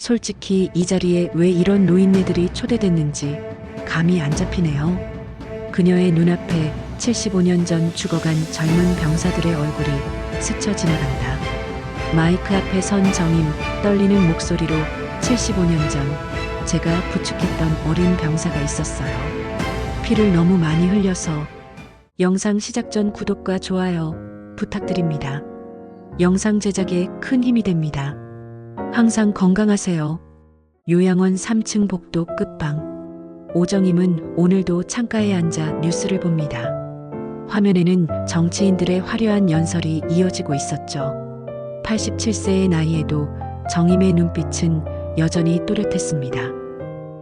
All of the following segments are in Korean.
솔직히 이 자리에 왜 이런 노인네들이 초대됐는지 감이 안 잡히네요. 그녀의 눈앞에 75년 전 죽어간 젊은 병사들의 얼굴이 스쳐 지나간다. 마이크 앞에 선 정임 떨리는 목소리로 75년 전 제가 부축했던 어린 병사가 있었어요. 피를 너무 많이 흘려서. 영상 시작 전 구독과 좋아요 부탁드립니다. 영상 제작에 큰 힘이 됩니다. 항상 건강하세요. 요양원 3층 복도 끝방. 오정임은 오늘도 창가에 앉아 뉴스를 봅니다. 화면에는 정치인들의 화려한 연설이 이어지고 있었죠. 87세의 나이에도 정임의 눈빛은 여전히 또렷했습니다.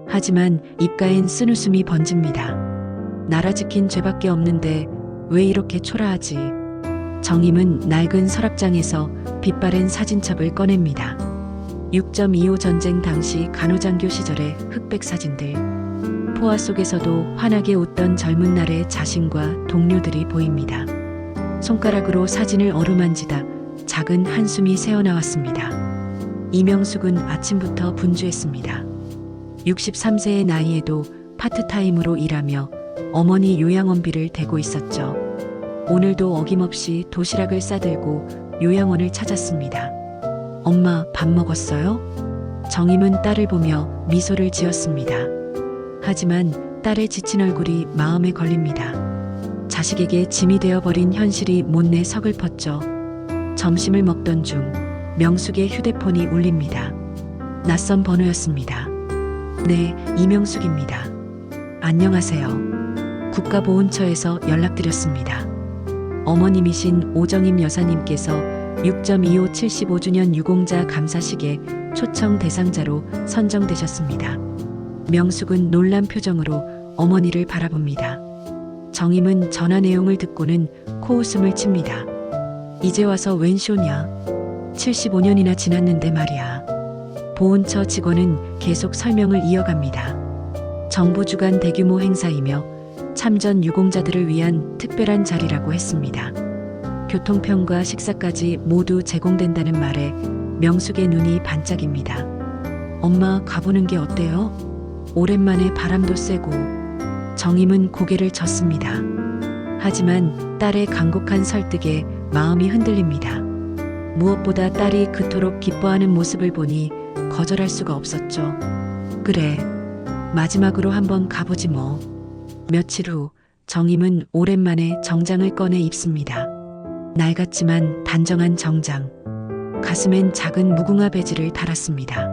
하지만 입가엔 쓴웃음이 번집니다. 나라 지킨 죄밖에 없는데 왜 이렇게 초라하지? 정임은 낡은 서랍장에서 빛바랜 사진첩을 꺼냅니다. 6.25 전쟁 당시 간호장교 시절의 흑백 사진들. 포화 속에서도 환하게 웃던 젊은 날의 자신과 동료들이 보입니다. 손가락으로 사진을 어루만지다 작은 한숨이 새어나왔습니다. 이명숙은 아침부터 분주했습니다. 63세의 나이에도 파트타임으로 일하며 어머니 요양원비를 대고 있었죠. 오늘도 어김없이 도시락을 싸들고 요양원을 찾았습니다. 엄마, 밥 먹었어요? 정임은 딸을 보며 미소를 지었습니다. 하지만 딸의 지친 얼굴이 마음에 걸립니다. 자식에게 짐이 되어버린 현실이 못내 서글펐죠. 점심을 먹던 중 명숙의 휴대폰이 울립니다. 낯선 번호였습니다. 네, 이명숙입니다. 안녕하세요. 국가보훈처에서 연락드렸습니다. 어머님이신 오정임 여사님께서 6.25 75주년 유공자 감사식에 초청 대상자로 선정되셨습니다. 명숙은 놀란 표정으로 어머니를 바라봅니다. 정임은 전화 내용을 듣고는 코웃음을 칩니다. 이제 와서 웬 쇼냐? 75년이나 지났는데 말이야. 보훈처 직원은 계속 설명을 이어갑니다. 정부 주관 대규모 행사이며 참전 유공자들을 위한 특별한 자리라고 했습니다. 교통편과 식사까지 모두 제공된다는 말에 명숙의 눈이 반짝입니다. 엄마, 가보는 게 어때요? 오랜만에 바람도 쐬고. 정임은 고개를 젓습니다. 하지만 딸의 간곡한 설득에 마음이 흔들립니다. 무엇보다 딸이 그토록 기뻐하는 모습을 보니 거절할 수가 없었죠. 그래, 마지막으로 한번 가보지 뭐. 며칠 후 정임은 오랜만에 정장을 꺼내 입습니다. 낡았지만 단정한 정장. 가슴엔 작은 무궁화 배지를 달았습니다.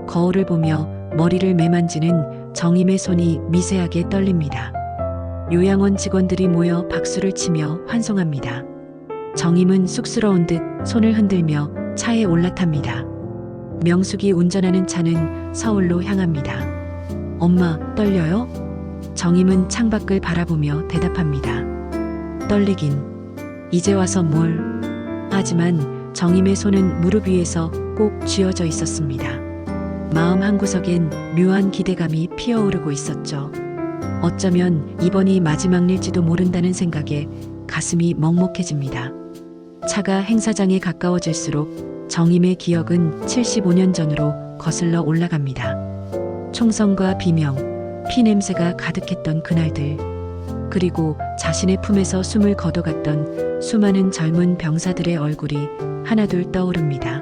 거울을 보며 머리를 매만지는 정임의 손이 미세하게 떨립니다. 요양원 직원들이 모여 박수를 치며 환송합니다. 정임은 쑥스러운 듯 손을 흔들며 차에 올라탑니다. 명숙이 운전하는 차는 서울로 향합니다. 엄마, 떨려요? 정임은 창밖을 바라보며 대답합니다. 떨리긴. 이제 와서 뭘. 하지만 정임의 손은 무릎 위에서 꼭 쥐어져 있었습니다. 마음 한구석엔 묘한 기대감이 피어오르고 있었죠. 어쩌면 이번이 마지막일지도 모른다는 생각에 가슴이 먹먹해집니다. 차가 행사장에 가까워질수록 정임의 기억은 75년 전으로 거슬러 올라갑니다. 총성과 비명, 피냄새가 가득했던 그날들. 그리고 자신의 품에서 숨을 거둬갔던 수많은 젊은 병사들의 얼굴이 하나둘 떠오릅니다.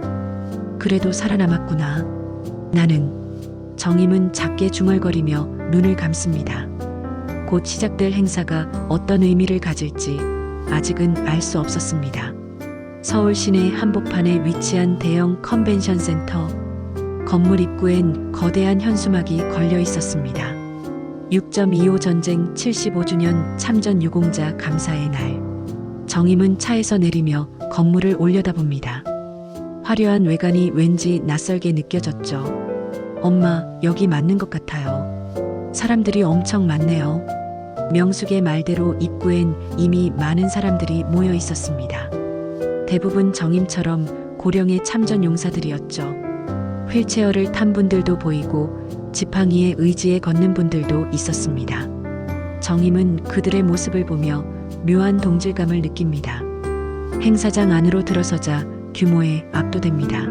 그래도 살아남았구나. 나는. 정임은 작게 중얼거리며 눈을 감습니다. 곧 시작될 행사가 어떤 의미를 가질지 아직은 알 수 없었습니다. 서울 시내 한복판에 위치한 대형 컨벤션 센터. 건물 입구엔 거대한 현수막이 걸려 있었습니다. 6.25 전쟁 75주년 참전 유공자 감사의 날. 정임은 차에서 내리며 건물을 올려다봅니다. 화려한 외관이 왠지 낯설게 느껴졌죠. 엄마, 여기 맞는 것 같아요. 사람들이 엄청 많네요. 명숙의 말대로 입구엔 이미 많은 사람들이 모여 있었습니다. 대부분 정임처럼 고령의 참전 용사들이었죠. 휠체어를 탄 분들도 보이고 지팡이에 의지해 걷는 분들도 있었습니다. 정임은 그들의 모습을 보며 묘한 동질감을 느낍니다. 행사장 안으로 들어서자 규모에 압도됩니다.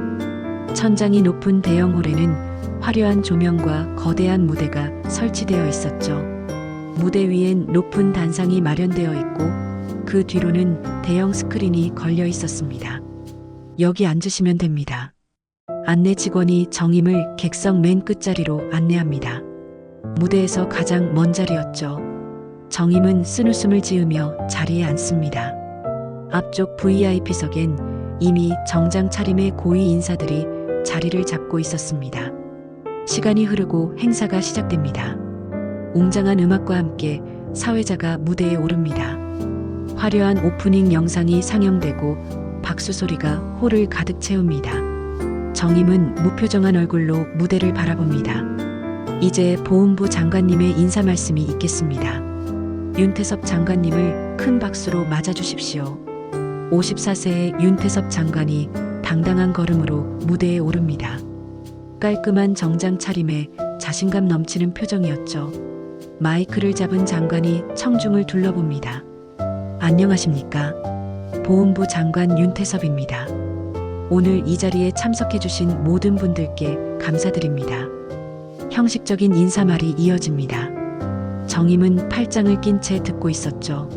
천장이 높은 대형 홀에는 화려한 조명과 거대한 무대가 설치되어 있었죠. 무대 위엔 높은 단상이 마련되어 있고 그 뒤로는 대형 스크린이 걸려 있었습니다. 여기 앉으시면 됩니다. 안내 직원이 정임을 객석 맨 끝자리로 안내합니다. 무대에서 가장 먼 자리였죠. 정임은 쓴웃음을 지으며 자리에 앉습니다. 앞쪽 VIP석엔 이미 정장 차림의 고위 인사들이 자리를 잡고 있었습니다. 시간이 흐르고 행사가 시작됩니다. 웅장한 음악과 함께 사회자가 무대에 오릅니다. 화려한 오프닝 영상이 상영되고 박수 소리가 홀을 가득 채웁니다. 정임은 무표정한 얼굴로 무대를 바라봅니다. 이제 보훈부 장관님의 인사 말씀이 있겠습니다. 윤태섭 장관님을 큰 박수로 맞아주십시오. 54세의 윤태섭 장관이 당당한 걸음으로 무대에 오릅니다. 깔끔한 정장 차림에 자신감 넘치는 표정이었죠. 마이크를 잡은 장관이 청중을 둘러봅니다. 안녕하십니까? 보훈부 장관 윤태섭입니다. 오늘 이 자리에 참석해주신 모든 분들께 감사드립니다. 형식적인 인사말이 이어집니다. 정임은 팔짱을 낀 채 듣고 있었죠.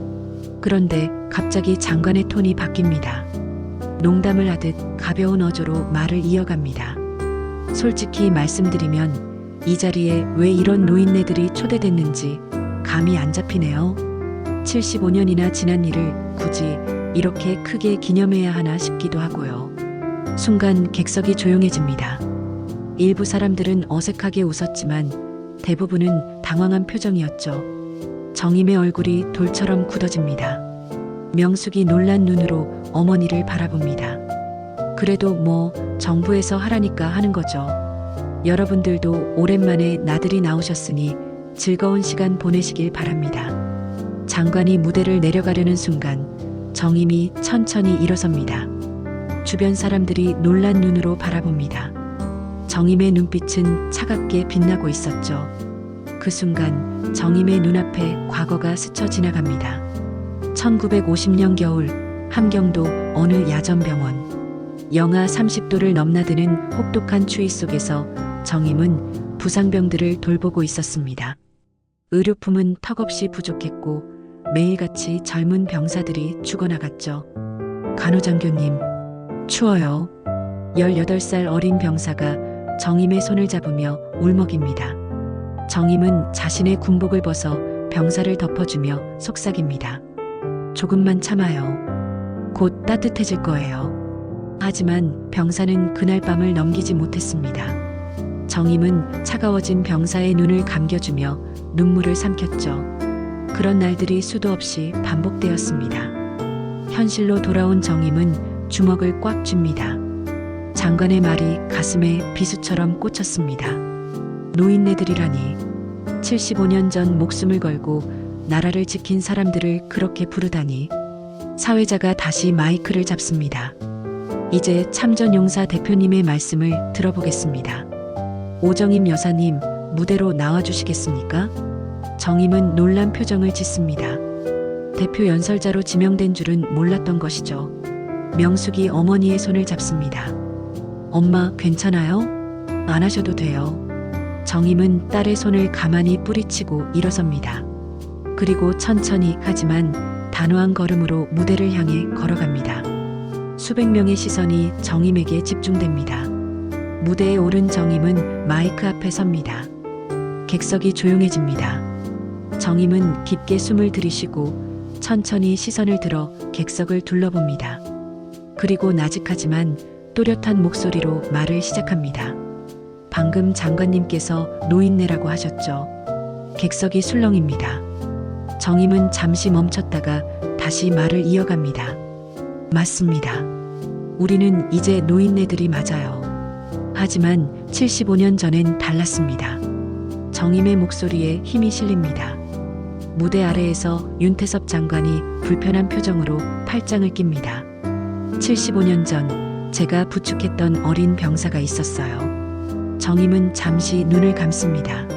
그런데 갑자기 장관의 톤이 바뀝니다. 농담을 하듯 가벼운 어조로 말을 이어갑니다. 솔직히 말씀드리면 이 자리에 왜 이런 노인네들이 초대됐는지 감이 안 잡히네요. 75년이나 지난 일을 굳이 이렇게 크게 기념해야 하나 싶기도 하고요. 순간 객석이 조용해집니다. 일부 사람들은 어색하게 웃었지만 대부분은 당황한 표정이었죠. 정임의 얼굴이 돌처럼 굳어집니다. 명숙이 놀란 눈으로 어머니를 바라봅니다. 그래도 뭐 정부에서 하라니까 하는 거죠. 여러분들도 오랜만에 나들이 나오셨으니 즐거운 시간 보내시길 바랍니다. 장관이 무대를 내려가려는 순간 정임이 천천히 일어섭니다. 주변 사람들이 놀란 눈으로 바라봅니다. 정임의 눈빛은 차갑게 빛나고 있었죠. 그 순간 정임의 눈앞에 과거가 스쳐 지나갑니다. 1950년 겨울 함경도 어느 야전병원. 영하 30도를 넘나드는 혹독한 추위 속에서 정임은 부상병들을 돌보고 있었습니다. 의료품은 턱없이 부족했고 매일같이 젊은 병사들이 죽어나갔죠. 간호장교님, 추워요. 18살 어린 병사가 정임의 손을 잡으며 울먹입니다. 정임은 자신의 군복을 벗어 병사를 덮어주며 속삭입니다. 조금만 참아요. 곧 따뜻해질 거예요. 하지만 병사는 그날 밤을 넘기지 못했습니다. 정임은 차가워진 병사의 눈을 감겨주며 눈물을 삼켰죠. 그런 날들이 수도 없이 반복되었습니다. 현실로 돌아온 정임은 주먹을 꽉 쥡니다. 장관의 말이 가슴에 비수처럼 꽂혔습니다. 노인네들이라니. 75년 전 목숨을 걸고 나라를 지킨 사람들을 그렇게 부르다니. 사회자가 다시 마이크를 잡습니다. 이제 참전용사 대표님의 말씀을 들어보겠습니다. 오정임 여사님, 무대로 나와주시겠습니까? 정임은 놀란 표정을 짓습니다. 대표 연설자로 지명된 줄은 몰랐던 것이죠. 명숙이 어머니의 손을 잡습니다. 엄마, 괜찮아요? 안 하셔도 돼요. 정임은 딸의 손을 가만히 뿌리치고 일어섭니다. 그리고 천천히 하지만 단호한 걸음으로 무대를 향해 걸어갑니다. 수백 명의 시선이 정임에게 집중됩니다. 무대에 오른 정임은 마이크 앞에 섭니다. 객석이 조용해집니다. 정임은 깊게 숨을 들이쉬고 천천히 시선을 들어 객석을 둘러봅니다. 그리고 나직하지만 또렷한 목소리로 말을 시작합니다. 방금 장관님께서 노인네라고 하셨죠. 객석이 술렁입니다. 정임은 잠시 멈췄다가 다시 말을 이어갑니다. 맞습니다. 우리는 이제 노인네들이 맞아요. 하지만 75년 전엔 달랐습니다. 정임의 목소리에 힘이 실립니다. 무대 아래에서 윤태섭 장관이 불편한 표정으로 팔짱을 낍니다. 75년 전 제가 부축했던 어린 병사가 있었어요. 정임은 잠시 눈을 감습니다.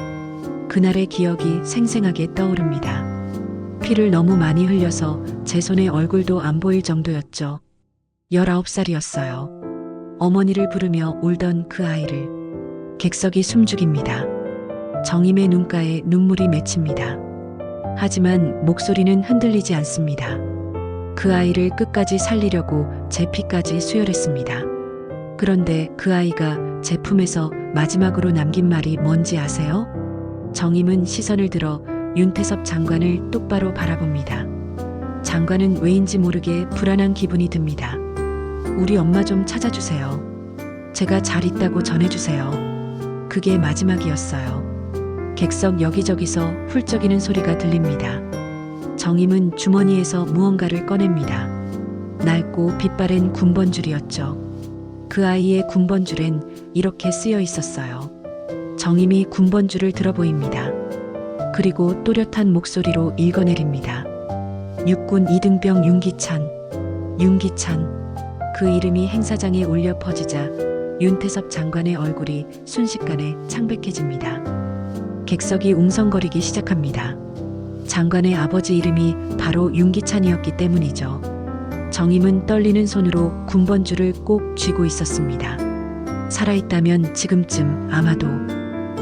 그날의 기억이 생생하게 떠오릅니다. 피를 너무 많이 흘려서 제 손에 얼굴도 안 보일 정도였죠. 19살이었어요. 어머니를 부르며 울던 그 아이를 객석이 숨죽입니다. 정임의 눈가에 눈물이 맺힙니다. 하지만 목소리는 흔들리지 않습니다. 그 아이를 끝까지 살리려고 제 피까지 수혈했습니다. 그런데 그 아이가 제 품에서 마지막으로 남긴 말이 뭔지 아세요? 정임은 시선을 들어 윤태섭 장관을 똑바로 바라봅니다. 장관은 왜인지 모르게 불안한 기분이 듭니다. 우리 엄마 좀 찾아주세요. 제가 잘 있다고 전해주세요. 그게 마지막이었어요. 객석 여기저기서 훌쩍이는 소리가 들립니다. 정임은 주머니에서 무언가를 꺼냅니다. 낡고 빛바랜 군번줄이었죠. 그 아이의 군번줄엔 이렇게 쓰여 있었어요. 정임이 군번줄을 들어 보입니다. 그리고 또렷한 목소리로 읽어내립니다. 육군 2등병 윤기찬. 윤기찬. 그 이름이 행사장에 울려 퍼지자 윤태섭 장관의 얼굴이 순식간에 창백해집니다. 객석이 웅성거리기 시작합니다. 장관의 아버지 이름이 바로 윤기찬이었기 때문이죠. 정임은 떨리는 손으로 군번줄을 꼭 쥐고 있었습니다. 살아있다면 지금쯤 아마도.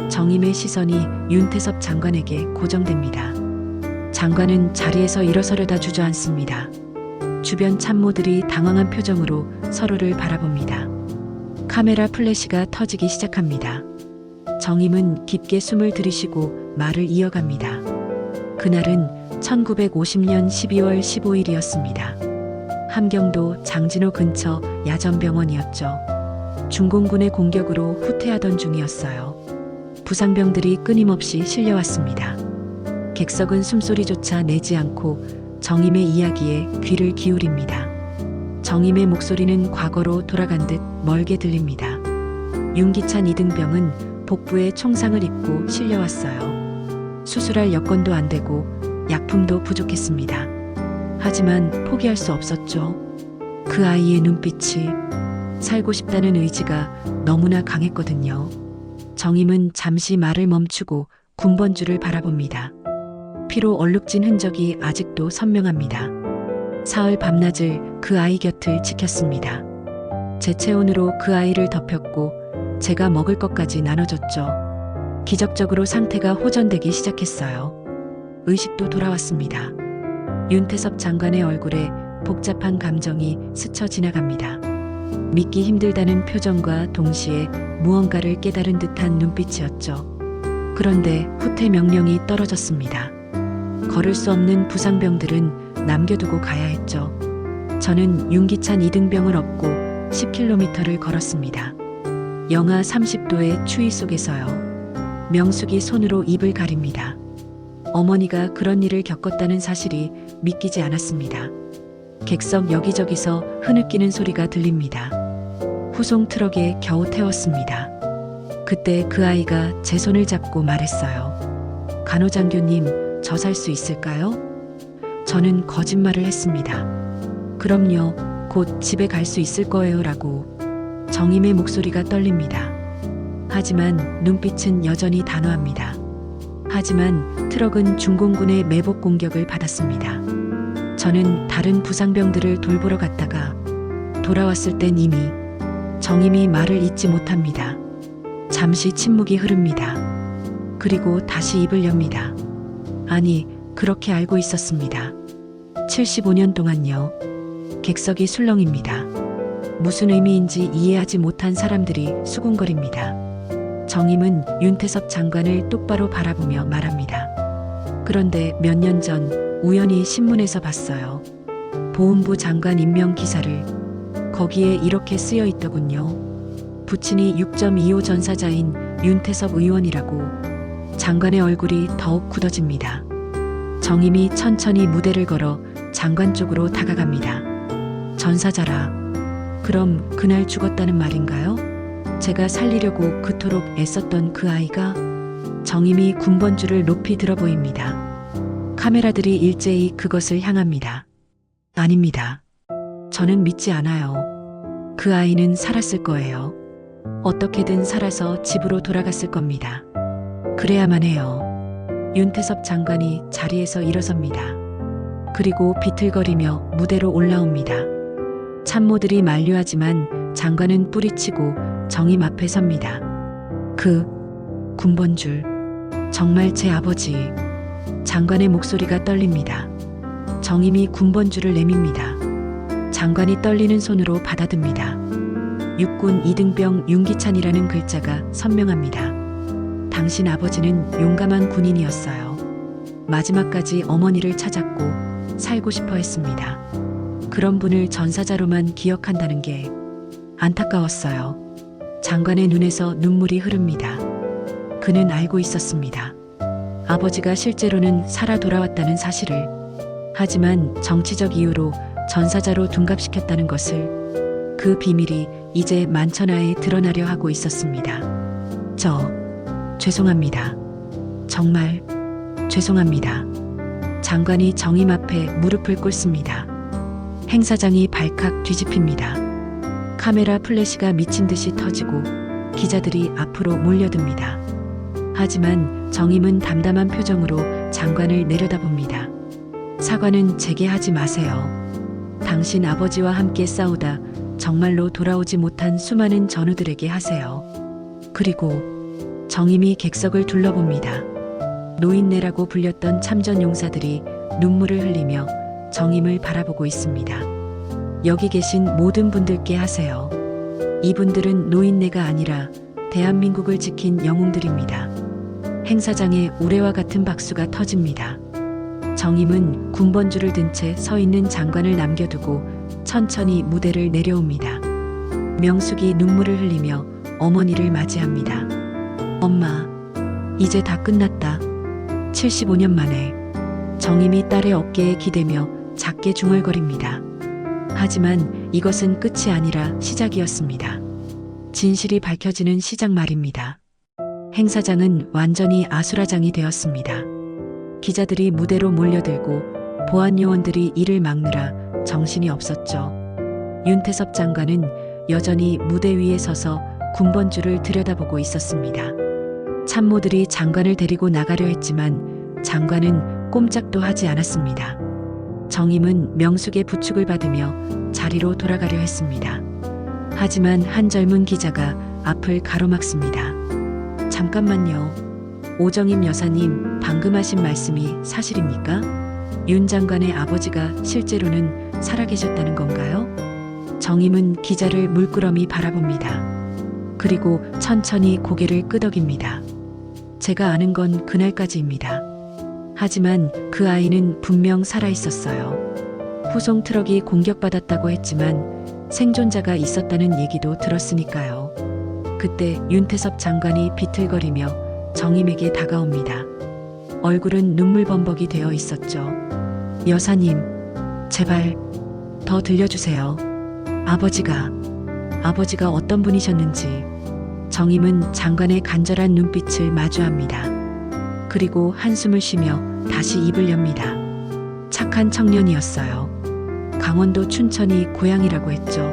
정임의 시선이 윤태섭 장관에게 고정됩니다. 장관은 자리에서 일어서려다 주저앉습니다. 주변 참모들이 당황한 표정으로 서로를 바라봅니다. 카메라 플래시가 터지기 시작합니다. 정임은 깊게 숨을 들이쉬고 말을 이어갑니다. 그날은 1950년 12월 15일이었습니다. 함경도 장진호 근처 야전병원이었죠. 중공군의 공격으로 후퇴하던 중이었어요. 부상병들이 끊임없이 실려왔습니다. 객석은 숨소리조차 내지 않고 정임의 이야기에 귀를 기울입니다. 정임의 목소리는 과거로 돌아간 듯 멀게 들립니다. 윤기찬 2등병은 복부에 총상을 입고 실려왔어요. 수술할 여건도 안 되고 약품도 부족했습니다. 하지만 포기할 수 없었죠. 그 아이의 눈빛이, 살고 싶다는 의지가 너무나 강했거든요. 정임은 잠시 말을 멈추고 군번줄을 바라봅니다. 피로 얼룩진 흔적이 아직도 선명합니다. 사흘 밤낮을 그 아이 곁을 지켰습니다. 제 체온으로 그 아이를 덮였고 제가 먹을 것까지 나눠줬죠. 기적적으로 상태가 호전되기 시작했어요. 의식도 돌아왔습니다. 윤태섭 장관의 얼굴에 복잡한 감정이 스쳐 지나갑니다. 믿기 힘들다는 표정과 동시에 무언가를 깨달은 듯한 눈빛이었죠. 그런데 후퇴 명령이 떨어졌습니다. 걸을 수 없는 부상병들은 남겨두고 가야 했죠. 저는 윤기찬 2등병을 업고 10km를 걸었습니다. 영하 30도의 추위 속에서요. 명숙이 손으로 입을 가립니다. 어머니가 그런 일을 겪었다는 사실이 믿기지 않았습니다. 객석 여기저기서 흐느끼는 소리가 들립니다. 후송 트럭에 겨우 태웠습니다. 그때 그 아이가 제 손을 잡고 말했어요. 간호장교님, 저 살 수 있을까요? 저는 거짓말을 했습니다. 그럼요, 곧 집에 갈 수 있을 거예요 라고. 정임의 목소리가 떨립니다. 하지만 눈빛은 여전히 단호합니다. 하지만 트럭은 중공군의 매복 공격을 받았습니다. 저는 다른 부상병들을 돌보러 갔다가 돌아왔을 땐 이미 정임이 말을 잇지 못합니다. 잠시 침묵이 흐릅니다. 그리고 다시 입을 엽니다. 아니, 그렇게 알고 있었습니다. 75년 동안요. 객석이 술렁입니다. 무슨 의미인지 이해하지 못한 사람들이 수군거립니다. 정임은 윤태섭 장관을 똑바로 바라보며 말합니다. 그런데 몇 년 전 우연히 신문에서 봤어요. 보훈부 장관 임명 기사를. 거기에 이렇게 쓰여 있더군요. 부친이 6.25 전사자인 윤태섭 의원이라고. 장관의 얼굴이 더욱 굳어집니다. 정임이 천천히 무대를 걸어 장관 쪽으로 다가갑니다. 전사자라. 그럼 그날 죽었다는 말인가요? 제가 살리려고 그토록 애썼던 그 아이가? 정임이 군번줄을 높이 들어 보입니다. 카메라들이 일제히 그것을 향합니다. 아닙니다. 저는 믿지 않아요. 그 아이는 살았을 거예요. 어떻게든 살아서 집으로 돌아갔을 겁니다. 그래야만 해요. 윤태섭 장관이 자리에서 일어섭니다. 그리고 비틀거리며 무대로 올라옵니다. 참모들이 만류하지만 장관은 뿌리치고 정임 앞에 섭니다. 그 군번줄, 정말 제 아버지. 장관의 목소리가 떨립니다. 정임이 군번줄을 내밉니다. 장관이 떨리는 손으로 받아듭니다. 육군 2등병 윤기찬이라는 글자가 선명합니다. 당신 아버지는 용감한 군인이었어요. 마지막까지 어머니를 찾았고 살고 싶어 했습니다. 그런 분을 전사자로만 기억한다는 게 안타까웠어요. 장관의 눈에서 눈물이 흐릅니다. 그는 알고 있었습니다. 아버지가 실제로는 살아 돌아왔다는 사실을. 하지만 정치적 이유로 전사자로 둔갑시켰다는 것을. 그 비밀이 이제 만천하에 드러나려 하고 있었습니다. 죄송합니다. 정말 죄송합니다. 장관이 정임 앞에 무릎을 꿇습니다. 행사장이 발칵 뒤집힙니다. 카메라 플래시가 미친 듯이 터지고 기자들이 앞으로 몰려듭니다. 하지만 정임은 담담한 표정으로 장관을 내려다봅니다. 사과는 제게 하지 마세요. 당신 아버지와 함께 싸우다 정말로 돌아오지 못한 수많은 전우들에게 하세요. 그리고 정임이 객석을 둘러봅니다. 노인네라고 불렸던 참전 용사들이 눈물을 흘리며 정임을 바라보고 있습니다. 여기 계신 모든 분들께 하세요. 이분들은 노인네가 아니라 대한민국을 지킨 영웅들입니다. 행사장에 우레와 같은 박수가 터집니다. 정임은 군번줄을 든 채 서 있는 장관을 남겨두고 천천히 무대를 내려옵니다. 명숙이 눈물을 흘리며 어머니를 맞이합니다. 엄마, 이제 다 끝났다. 75년 만에. 정임이 딸의 어깨에 기대며 작게 중얼거립니다. 하지만 이것은 끝이 아니라 시작이었습니다. 진실이 밝혀지는 시작 말입니다. 행사장은 완전히 아수라장이 되었습니다. 기자들이 무대로 몰려들고 보안 요원들이 이를 막느라 정신이 없었죠. 윤태섭 장관은 여전히 무대 위에 서서 군번줄을 들여다보고 있었습니다. 참모들이 장관을 데리고 나가려 했지만 장관은 꼼짝도 하지 않았습니다. 정임은 명숙의 부축을 받으며 자리로 돌아가려 했습니다. 하지만 한 젊은 기자가 앞을 가로막습니다. 잠깐만요. 오정임 여사님, 방금 하신 말씀이 사실입니까? 윤 장관의 아버지가 실제로는 살아계셨다는 건가요? 정임은 기자를 물끄러미 바라봅니다. 그리고 천천히 고개를 끄덕입니다. 제가 아는 건 그날까지입니다. 하지만 그 아이는 분명 살아있었어요. 후송 트럭이 공격받았다고 했지만 생존자가 있었다는 얘기도 들었으니까요. 그때 윤태섭 장관이 비틀거리며 정임에게 다가옵니다. 얼굴은 눈물범벅이 되어 있었죠. 여사님, 제발 더 들려주세요. 아버지가 어떤 분이셨는지. 정임은 장관의 간절한 눈빛을 마주합니다. 그리고 한숨을 쉬며 다시 입을 엽니다. 착한 청년이었어요. 강원도 춘천이 고향이라고 했죠.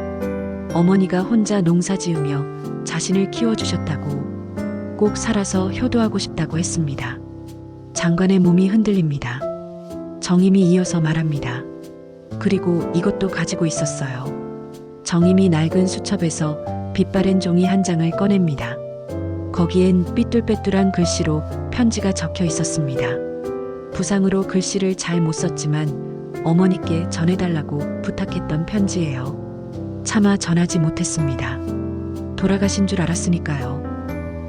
어머니가 혼자 농사 지으며 자신을 키워주셨다고, 꼭 살아서 효도하고 싶다고 했습니다. 장관의 몸이 흔들립니다. 정임이 이어서 말합니다. 그리고 이것도 가지고 있었어요. 정임이 낡은 수첩에서 빛바랜 종이 한 장을 꺼냅니다. 거기엔 삐뚤빼뚤한 글씨로 편지가 적혀 있었습니다. 부상으로 글씨를 잘 못 썼지만 어머니께 전해달라고 부탁했던 편지예요. 차마 전하지 못했습니다. 돌아가신 줄 알았으니까요.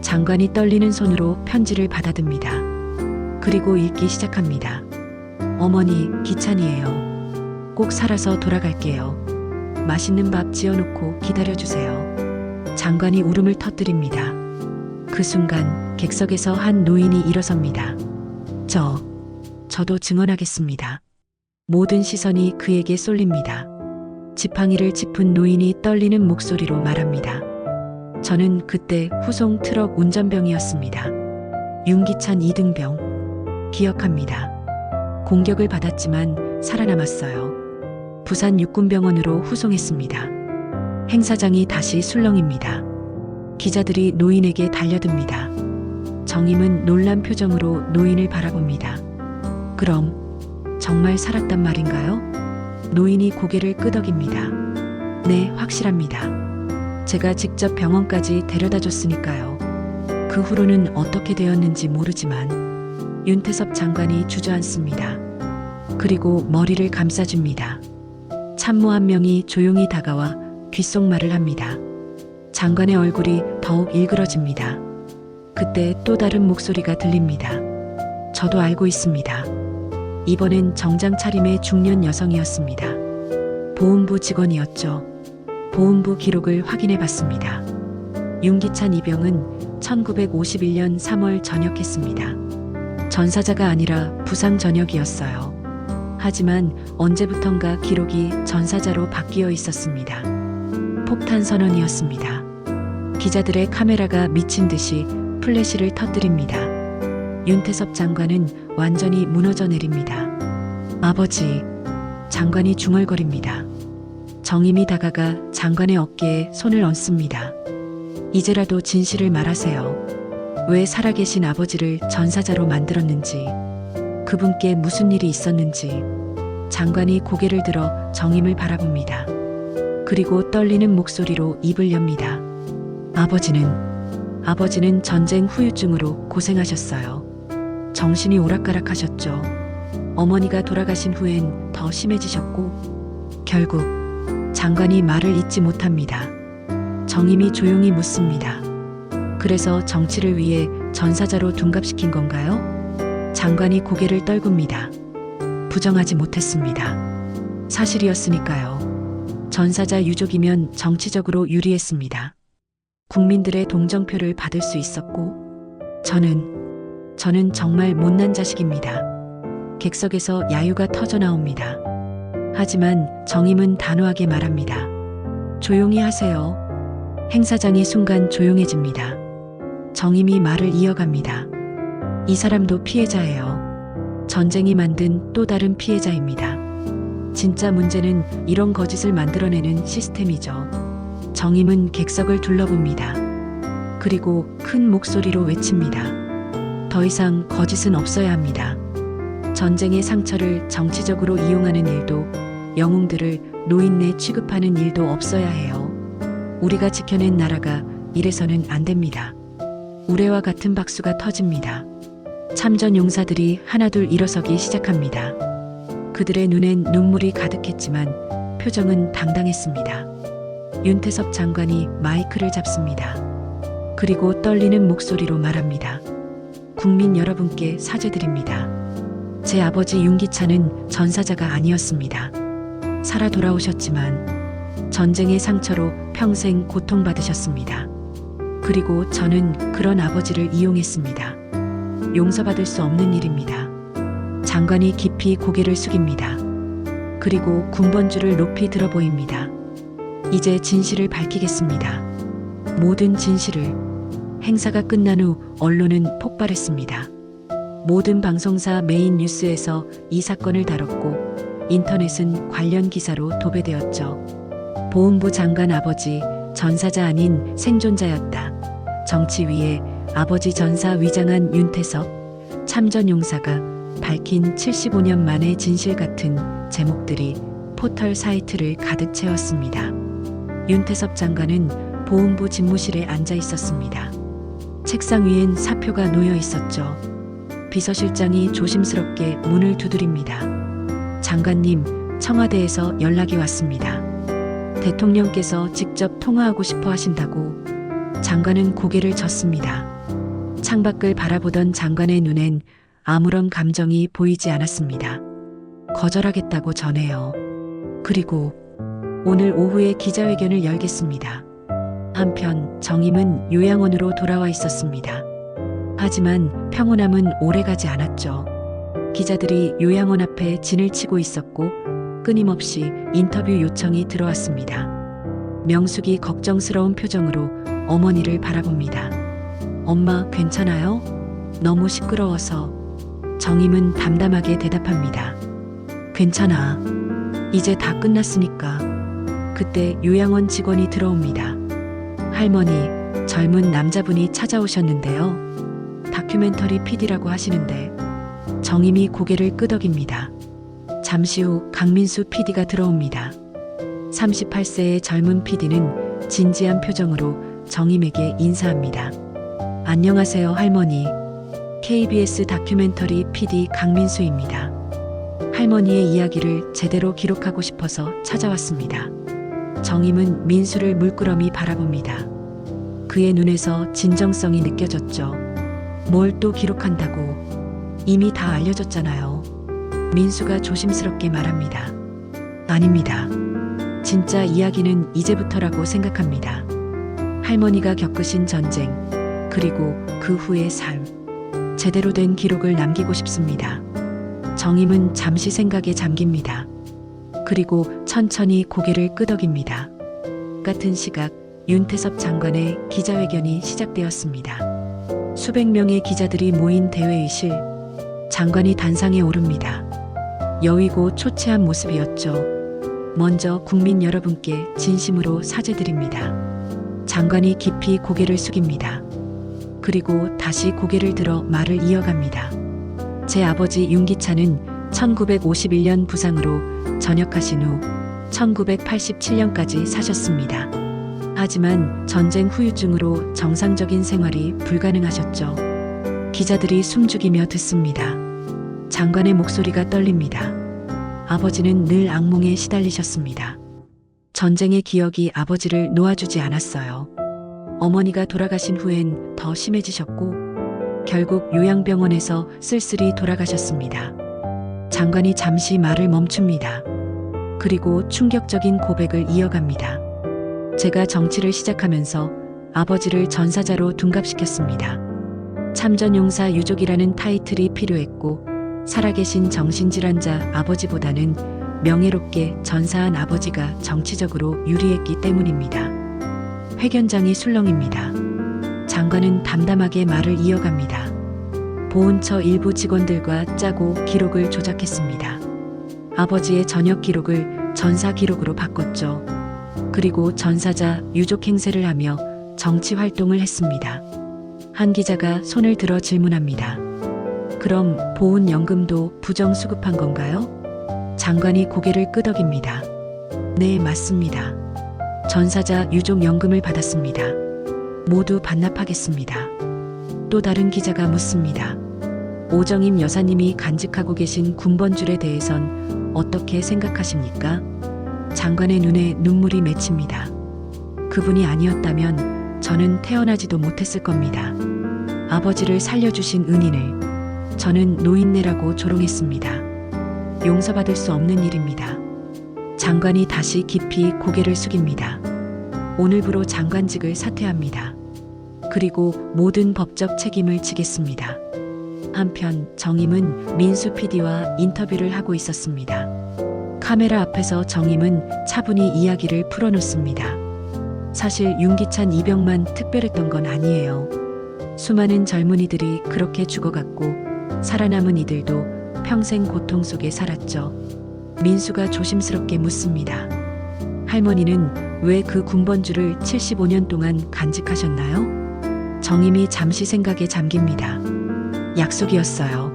장관이 떨리는 손으로 편지를 받아듭니다. 그리고 읽기 시작합니다. 어머니, 기찬이에요. 꼭 살아서 돌아갈게요. 맛있는 밥 지어놓고 기다려주세요. 장관이 울음을 터뜨립니다. 그 순간 객석에서 한 노인이 일어섭니다. 저도 증언하겠습니다. 모든 시선이 그에게 쏠립니다. 지팡이를 짚은 노인이 떨리는 목소리로 말합니다. 저는 그때 후송 트럭 운전병이었습니다. 윤기찬 2등병. 기억합니다. 공격을 받았지만 살아남았어요. 부산 육군병원으로 후송했습니다. 행사장이 다시 술렁입니다. 기자들이 노인에게 달려듭니다. 정임은 놀란 표정으로 노인을 바라봅니다. 그럼 정말 살았단 말인가요? 노인이 고개를 끄덕입니다. 네, 확실합니다. 제가 직접 병원까지 데려다 줬으니까요. 그 후로는 어떻게 되었는지 모르지만 윤태섭 장관이 주저앉습니다. 그리고 머리를 감싸줍니다. 참모 한 명이 조용히 다가와 귓속말을 합니다. 장관의 얼굴이 더욱 일그러집니다. 그때 또 다른 목소리가 들립니다. 저도 알고 있습니다. 이번엔 정장 차림의 중년 여성이었습니다. 보훈부 직원이었죠. 보훈부 기록을 확인해 봤습니다. 윤기찬 이병은 1951년 3월 전역했습니다. 전사자가 아니라 부상 전역이었어요. 하지만 언제부턴가 기록이 전사자로 바뀌어 있었습니다. 폭탄 선언이었습니다. 기자들의 카메라가 미친 듯이 플래시를 터뜨립니다. 윤태섭 장관은 완전히 무너져 내립니다. 아버지, 장관이 중얼거립니다. 정임이 다가가 장관의 어깨에 손을 얹습니다. 이제라도 진실을 말하세요. 왜 살아계신 아버지를 전사자로 만들었는지, 그분께 무슨 일이 있었는지. 장관이 고개를 들어 정임을 바라봅니다. 그리고 떨리는 목소리로 입을 엽니다. 아버지는 전쟁 후유증으로 고생하셨어요. 정신이 오락가락하셨죠. 어머니가 돌아가신 후엔 더 심해지셨고, 결국 장관이 말을 잇지 못합니다. 정임이 조용히 묻습니다. 그래서 정치를 위해 전사자로 둔갑시킨 건가요? 장관이 고개를 떨굽니다. 부정하지 못했습니다. 사실이었으니까요. 전사자 유족이면 정치적으로 유리했습니다. 국민들의 동정표를 받을 수 있었고, 저는 정말 못난 자식입니다. 객석에서 야유가 터져 나옵니다. 하지만 정임은 단호하게 말합니다. 조용히 하세요. 행사장이 순간 조용해집니다. 정임이 말을 이어갑니다. 이 사람도 피해자예요. 전쟁이 만든 또 다른 피해자입니다. 진짜 문제는 이런 거짓을 만들어내는 시스템이죠. 정임은 객석을 둘러봅니다. 그리고 큰 목소리로 외칩니다. 더 이상 거짓은 없어야 합니다. 전쟁의 상처를 정치적으로 이용하는 일도, 영웅들을 노인네 취급하는 일도 없어야 해요. 우리가 지켜낸 나라가 이래서는 안 됩니다. 우레와 같은 박수가 터집니다. 참전 용사들이 하나둘 일어서기 시작합니다. 그들의 눈엔 눈물이 가득했지만 표정은 당당했습니다. 윤태섭 장관이 마이크를 잡습니다. 그리고 떨리는 목소리로 말합니다. 국민 여러분께 사죄드립니다. 제 아버지 윤기찬은 전사자가 아니었습니다. 살아 돌아오셨지만 전쟁의 상처로 평생 고통받으셨습니다. 그리고 저는 그런 아버지를 이용했습니다. 용서받을 수 없는 일입니다. 장관이 깊이 고개를 숙입니다. 그리고 군번줄을 높이 들어 보입니다. 이제 진실을 밝히겠습니다. 모든 진실을. 행사가 끝난 후 언론은 폭발했습니다. 모든 방송사 메인 뉴스에서 이 사건을 다뤘고, 인터넷은 관련 기사로 도배되었죠. 보훈부 장관 아버지, 전사자 아닌 생존자였다. 정치 위에 아버지 전사 위장한 윤태섭, 참전용사가 밝힌 75년 만의 진실 같은 제목들이 포털 사이트를 가득 채웠습니다. 윤태섭 장관은 보훈부 집무실에 앉아 있었습니다. 책상 위엔 사표가 놓여 있었죠. 비서실장이 조심스럽게 문을 두드립니다. 장관님, 청와대에서 연락이 왔습니다. 대통령께서 직접 통화하고 싶어 하신다고. 장관은 고개를 젓습니다. 창밖을 바라보던 장관의 눈엔 아무런 감정이 보이지 않았습니다. 거절하겠다고 전해요. 그리고 오늘 오후에 기자회견을 열겠습니다. 한편 정임은 요양원으로 돌아와 있었습니다. 하지만 평온함은 오래가지 않았죠. 기자들이 요양원 앞에 진을 치고 있었고, 끊임없이 인터뷰 요청이 들어왔습니다. 명숙이 걱정스러운 표정으로 어머니를 바라봅니다. 엄마, 괜찮아요? 너무 시끄러워서. 정임은 담담하게 대답합니다. 괜찮아. 이제 다 끝났으니까. 그때 요양원 직원이 들어옵니다. 할머니, 젊은 남자분이 찾아오셨는데요. 다큐멘터리 PD라고 하시는데. 정임이 고개를 끄덕입니다. 잠시 후 강민수 PD가 들어옵니다. 38세의 젊은 PD는 진지한 표정으로 정임에게 인사합니다. 안녕하세요, 할머니. KBS 다큐멘터리 PD 강민수입니다. 할머니의 이야기를 제대로 기록하고 싶어서 찾아왔습니다. 정임은 민수를 물끄러미 바라봅니다. 그의 눈에서 진정성이 느껴졌죠. 뭘 또 기록한다고? 이미 다 알려졌잖아요. 민수가 조심스럽게 말합니다. 아닙니다. 진짜 이야기는 이제부터라고 생각합니다. 할머니가 겪으신 전쟁, 그리고 그 후의 삶, 제대로 된 기록을 남기고 싶습니다. 정임은 잠시 생각에 잠깁니다. 그리고 천천히 고개를 끄덕입니다. 같은 시각 윤태섭 장관의 기자회견이 시작되었습니다. 수백 명의 기자들이 모인 대회의실, 장관이 단상에 오릅니다. 여위고 초췌한 모습이었죠. 먼저 국민 여러분께 진심으로 사죄드립니다. 장관이 깊이 고개를 숙입니다. 그리고 다시 고개를 들어 말을 이어갑니다. 제 아버지 윤기찬은 1951년 부상으로 전역하신 후 1987년까지 사셨습니다. 하지만 전쟁 후유증으로 정상적인 생활이 불가능하셨죠. 기자들이 숨죽이며 듣습니다. 장관의 목소리가 떨립니다. 아버지는 늘 악몽에 시달리셨습니다. 전쟁의 기억이 아버지를 놓아주지 않았어요. 어머니가 돌아가신 후엔 더 심해지셨고 결국 요양병원에서 쓸쓸히 돌아가셨습니다. 장관이 잠시 말을 멈춥니다. 그리고 충격적인 고백을 이어갑니다. 제가 정치를 시작하면서 아버지를 전사자로 둔갑시켰습니다. 참전용사 유족이라는 타이틀이 필요했고 살아계신 정신질환자 아버지보다는 명예롭게 전사한 아버지가 정치적으로 유리했기 때문입니다. 회견장이 술렁입니다. 장관은 담담하게 말을 이어갑니다. 보훈처 일부 직원들과 짜고 기록을 조작했습니다. 아버지의 전역 기록을 전사 기록으로 바꿨죠. 그리고 전사자 유족 행세를 하며 정치 활동을 했습니다. 한 기자가 손을 들어 질문합니다. 그럼 보훈연금도 부정수급한 건가요? 장관이 고개를 끄덕입니다. 네, 맞습니다. 전사자 유족연금을 받았습니다. 모두 반납하겠습니다. 또 다른 기자가 묻습니다. 오정임 여사님이 간직하고 계신 군번줄에 대해선 어떻게 생각하십니까? 장관의 눈에 눈물이 맺힙니다. 그분이 아니었다면 저는 태어나지도 못했을 겁니다. 아버지를 살려주신 은인을 저는 노인네라고 조롱했습니다. 용서받을 수 없는 일입니다. 장관이 다시 깊이 고개를 숙입니다. 오늘부로 장관직을 사퇴합니다. 그리고 모든 법적 책임을 지겠습니다. 한편 정임은 민수 PD와 인터뷰를 하고 있었습니다. 카메라 앞에서 정임은 차분히 이야기를 풀어놓습니다. 사실 윤기찬 이병만 특별했던 건 아니에요. 수많은 젊은이들이 그렇게 죽어갔고 살아남은 이들도 평생 고통 속에 살았죠. 민수가 조심스럽게 묻습니다. 할머니는 왜 그 군번줄을 75년 동안 간직하셨나요? 정임이 잠시 생각에 잠깁니다. 약속이었어요.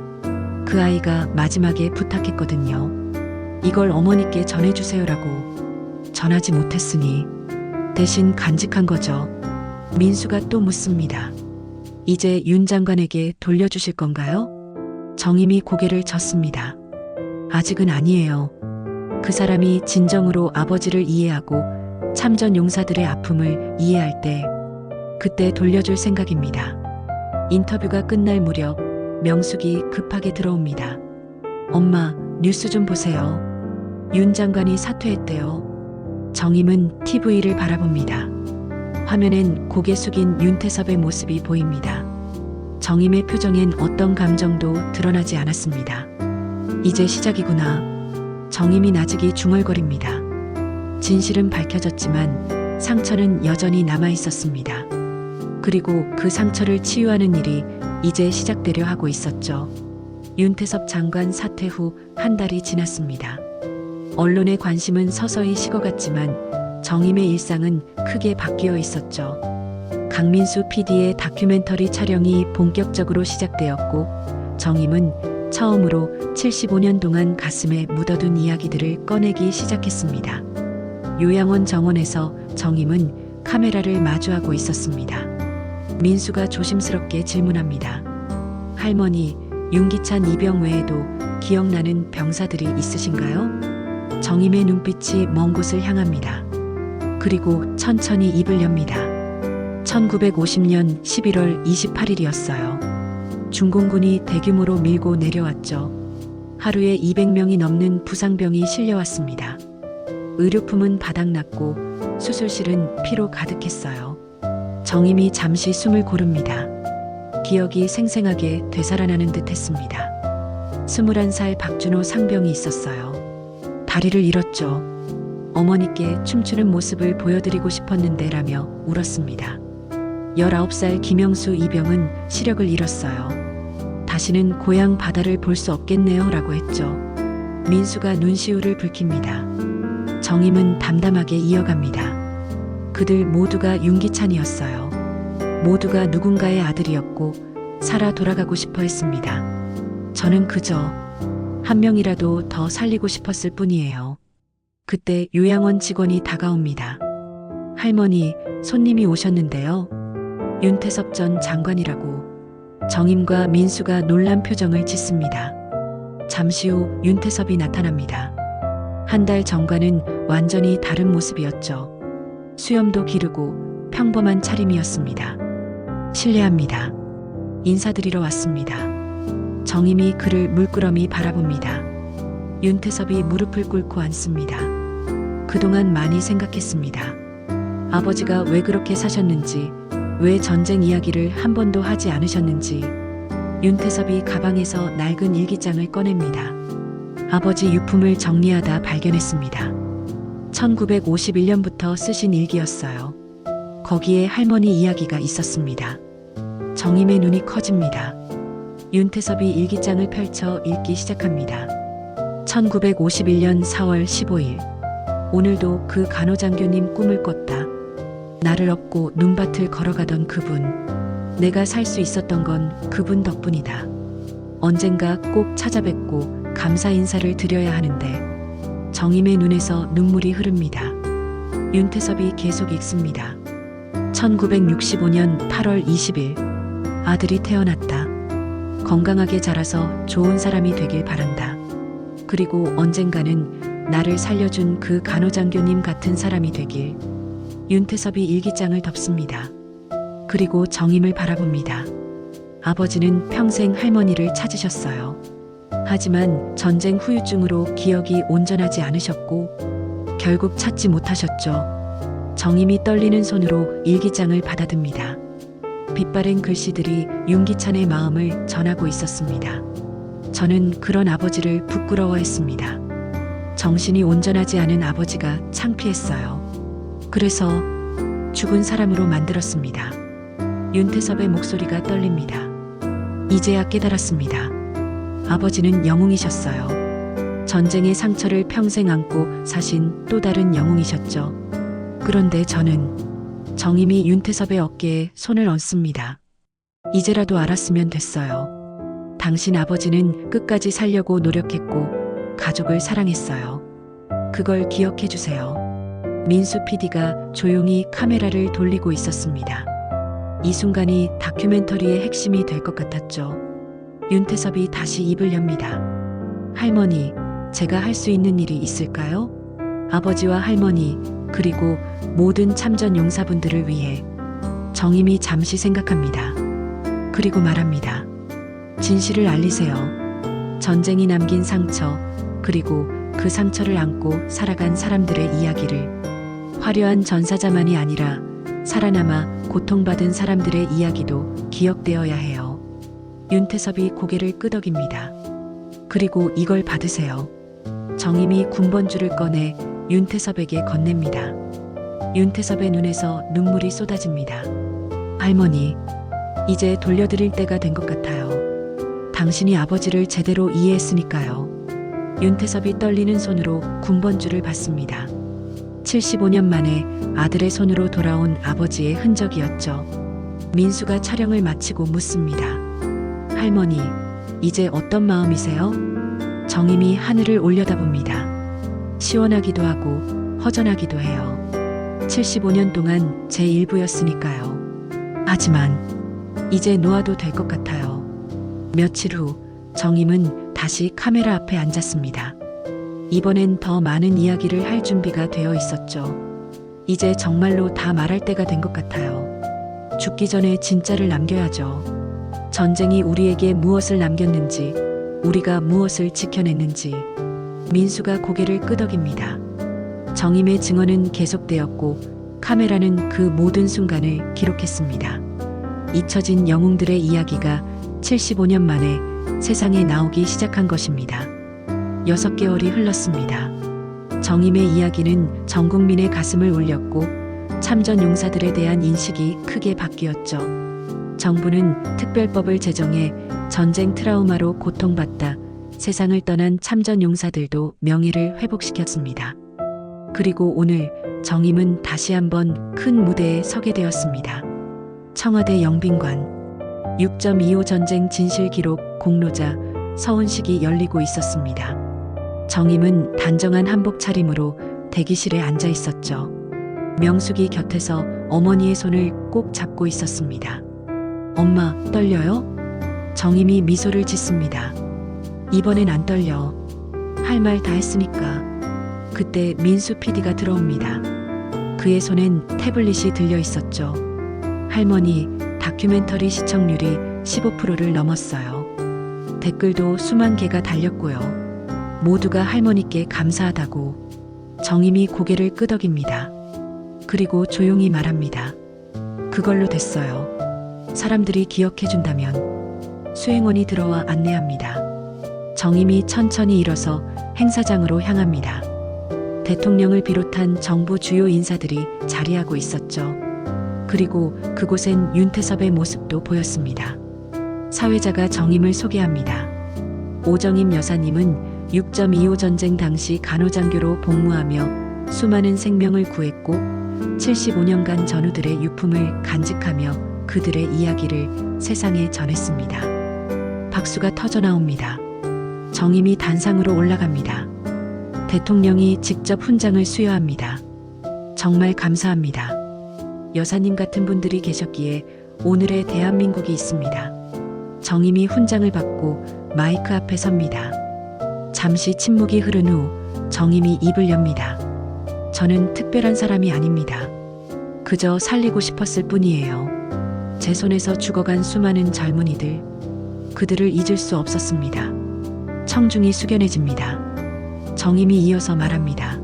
그 아이가 마지막에 부탁했거든요. 이걸 어머니께 전해주세요라고. 전하지 못했으니 대신 간직한 거죠. 민수가 또 묻습니다. 이제 윤 장관에게 돌려주실 건가요? 정임이 고개를 젓습니다. 아직은 아니에요. 그 사람이 진정으로 아버지를 이해하고 참전 용사들의 아픔을 이해할 때 그때 돌려줄 생각입니다. 인터뷰가 끝날 무렵 명숙이 급하게 들어옵니다. 엄마, 뉴스 좀 보세요. 윤 장관이 사퇴했대요. 정임은 TV를 바라봅니다. 화면엔 고개 숙인 윤태섭의 모습이 보입니다. 정임의 표정엔 어떤 감정도 드러나지 않았습니다. 이제 시작이구나. 정임이 나직이 중얼거립니다. 진실은 밝혀졌지만 상처는 여전히 남아 있었습니다. 그리고 그 상처를 치유하는 일이 이제 시작되려 하고 있었죠. 윤태섭 장관 사퇴 후 한 달이 지났습니다. 언론의 관심은 서서히 식어갔지만 정임의 일상은 크게 바뀌어 있었죠. 강민수 PD의 다큐멘터리 촬영이 본격적으로 시작되었고 정임은 처음으로 75년 동안 가슴에 묻어둔 이야기들을 꺼내기 시작했습니다. 요양원 정원에서 정임은 카메라를 마주하고 있었습니다. 민수가 조심스럽게 질문합니다. 할머니, 윤기찬 이병 외에도 기억나는 병사들이 있으신가요? 정임의 눈빛이 먼 곳을 향합니다. 그리고 천천히 입을 엽니다. 1950년 11월 28일이었어요. 중공군이 대규모로 밀고 내려왔죠. 하루에 200명이 넘는 부상병이 실려왔습니다. 의료품은 바닥났고 수술실은 피로 가득했어요. 정임이 잠시 숨을 고릅니다. 기억이 생생하게 되살아나는 듯 했습니다. 21살 박준호 상병이 있었어요. 다리를 잃었죠. 어머니께 춤추는 모습을 보여드리고 싶었는데 라며 울었습니다. 19살 김영수 이병은 시력을 잃었어요. 다시는 고향 바다를 볼 수 없겠네요 라고 했죠. 민수가 눈시울을 붉힙니다. 정임은 담담하게 이어갑니다. 그들 모두가 윤기찬이었어요. 모두가 누군가의 아들이었고 살아 돌아가고 싶어 했습니다. 저는 그저 한 명이라도 더 살리고 싶었을 뿐이에요. 그때 요양원 직원이 다가옵니다. 할머니, 손님이 오셨는데요. 윤태섭 전 장관이라고. 정임과 민수가 놀란 표정을 짓습니다. 잠시 후 윤태섭이 나타납니다. 한 달 전과는 완전히 다른 모습이었죠. 수염도 기르고 평범한 차림이었습니다. 실례합니다. 인사드리러 왔습니다. 정임이 그를 물끄러미 바라봅니다. 윤태섭이 무릎을 꿇고 앉습니다. 그동안 많이 생각했습니다. 아버지가 왜 그렇게 사셨는지, 왜 전쟁 이야기를 한 번도 하지 않으셨는지. 윤태섭이 가방에서 낡은 일기장을 꺼냅니다. 아버지 유품을 정리하다 발견했습니다. 1951년부터 쓰신 일기였어요. 거기에 할머니 이야기가 있었습니다. 정임의 눈이 커집니다. 윤태섭이 일기장을 펼쳐 읽기 시작합니다. 1951년 4월 15일. 오늘도 그 간호장교님 꿈을 꿨다. 나를 업고 눈밭을 걸어가던 그분. 내가 살 수 있었던 건 그분 덕분이다. 언젠가 꼭 찾아뵙고 감사 인사를 드려야 하는데. 정임의 눈에서 눈물이 흐릅니다. 윤태섭이 계속 읽습니다. 1965년 8월 20일. 아들이 태어났다. 건강하게 자라서 좋은 사람이 되길 바란다. 그리고 언젠가는 나를 살려준 그 간호장교님 같은 사람이 되길. 윤태섭이 일기장을 덮습니다. 그리고 정임을 바라봅니다. 아버지는 평생 할머니를 찾으셨어요. 하지만 전쟁 후유증으로 기억이 온전하지 않으셨고 결국 찾지 못하셨죠. 정임이 떨리는 손으로 일기장을 받아듭니다. 빛바랜 글씨들이 윤기찬의 마음을 전하고 있었습니다. 저는 그런 아버지를 부끄러워했습니다. 정신이 온전하지 않은 아버지가 창피했어요. 그래서 죽은 사람으로 만들었습니다. 윤태섭의 목소리가 떨립니다. 이제야 깨달았습니다. 아버지는 영웅이셨어요. 전쟁의 상처를 평생 안고 사신 또 다른 영웅이셨죠. 그런데 저는. 정임이 윤태섭의 어깨에 손을 얹습니다. 이제라도 알았으면 됐어요. 당신 아버지는 끝까지 살려고 노력했고 가족을 사랑했어요. 그걸 기억해 주세요. 민수 PD가 조용히 카메라를 돌리고 있었습니다. 이 순간이 다큐멘터리의 핵심이 될 것 같았죠. 윤태섭이 다시 입을 엽니다. 할머니, 제가 할 수 있는 일이 있을까요? 아버지와 할머니, 그리고 모든 참전 용사분들을 위해. 정임이 잠시 생각합니다. 그리고 말합니다. 진실을 알리세요. 전쟁이 남긴 상처, 그리고 그 상처를 안고 살아간 사람들의 이야기를. 화려한 전사자만이 아니라 살아남아 고통받은 사람들의 이야기도 기억되어야 해요. 윤태섭이 고개를 끄덕입니다. 그리고 이걸 받으세요. 정임이 군번줄을 꺼내 윤태섭에게 건넵니다. 윤태섭의 눈에서 눈물이 쏟아집니다. 할머니, 이제 돌려드릴 때가 된 것 같아요. 당신이 아버지를 제대로 이해했으니까요. 윤태섭이 떨리는 손으로 군번줄을 받습니다. 75년 만에 아들의 손으로 돌아온 아버지의 흔적이었죠. 민수가 촬영을 마치고 묻습니다. 할머니, 이제 어떤 마음이세요? 정임이 하늘을 올려다봅니다. 시원하기도 하고 허전하기도 해요. 75년 동안 제 일부였으니까요. 하지만 이제 놓아도 될 것 같아요. 며칠 후 정임은 다시 카메라 앞에 앉았습니다. 이번엔 더 많은 이야기를 할 준비가 되어 있었죠. 이제 정말로 다 말할 때가 된 것 같아요. 죽기 전에 진짜를 남겨야죠. 전쟁이 우리에게 무엇을 남겼는지, 우리가 무엇을 지켜냈는지. 민수가 고개를 끄덕입니다. 정임의 증언은 계속되었고 카메라는 그 모든 순간을 기록했습니다. 잊혀진 영웅들의 이야기가 75년 만에 세상에 나오기 시작한 것입니다. 6개월이 흘렀습니다. 정임의 이야기는 전 국민의 가슴을 울렸고 참전 용사들에 대한 인식이 크게 바뀌었죠. 정부는 특별법을 제정해 전쟁 트라우마로 고통받다 세상을 떠난 참전 용사들도 명예를 회복시켰습니다. 그리고 오늘 정임은 다시 한번 큰 무대에 서게 되었습니다. 청와대 영빈관 6.25 전쟁 진실 기록 공로자 서훈식이 열리고 있었습니다. 정임은 단정한 한복 차림으로 대기실에 앉아 있었죠. 명숙이 곁에서 어머니의 손을 꼭 잡고 있었습니다. 엄마, 떨려요? 정임이 미소를 짓습니다. 이번엔 안 떨려. 할 말 다 했으니까. 그때 민수 PD가 들어옵니다. 그의 손엔 태블릿이 들려 있었죠. 할머니, 다큐멘터리 시청률이 15%를 넘었어요. 댓글도 수만 개가 달렸고요. 모두가 할머니께 감사하다고. 정임이 고개를 끄덕입니다. 그리고 조용히 말합니다. 그걸로 됐어요. 사람들이 기억해준다면. 수행원이 들어와 안내합니다. 정임이 천천히 일어서 행사장으로 향합니다. 대통령을 비롯한 정부 주요 인사들이 자리하고 있었죠. 그리고 그곳엔 윤태섭의 모습도 보였습니다. 사회자가 정임을 소개합니다. 오정임 여사님은 6.25 전쟁 당시 간호장교로 복무하며 수많은 생명을 구했고 75년간 전우들의 유품을 간직하며 그들의 이야기를 세상에 전했습니다. 박수가 터져 나옵니다. 정임이 단상으로 올라갑니다. 대통령이 직접 훈장을 수여합니다. 정말 감사합니다. 여사님 같은 분들이 계셨기에 오늘의 대한민국이 있습니다. 정임이 훈장을 받고 마이크 앞에 섭니다. 잠시 침묵이 흐른 후 정임이 입을 엽니다. 저는 특별한 사람이 아닙니다. 그저 살리고 싶었을 뿐이에요. 제 손에서 죽어간 수많은 젊은이들, 그들을 잊을 수 없었습니다. 청중이 숙연해집니다. 정임이 이어서 말합니다.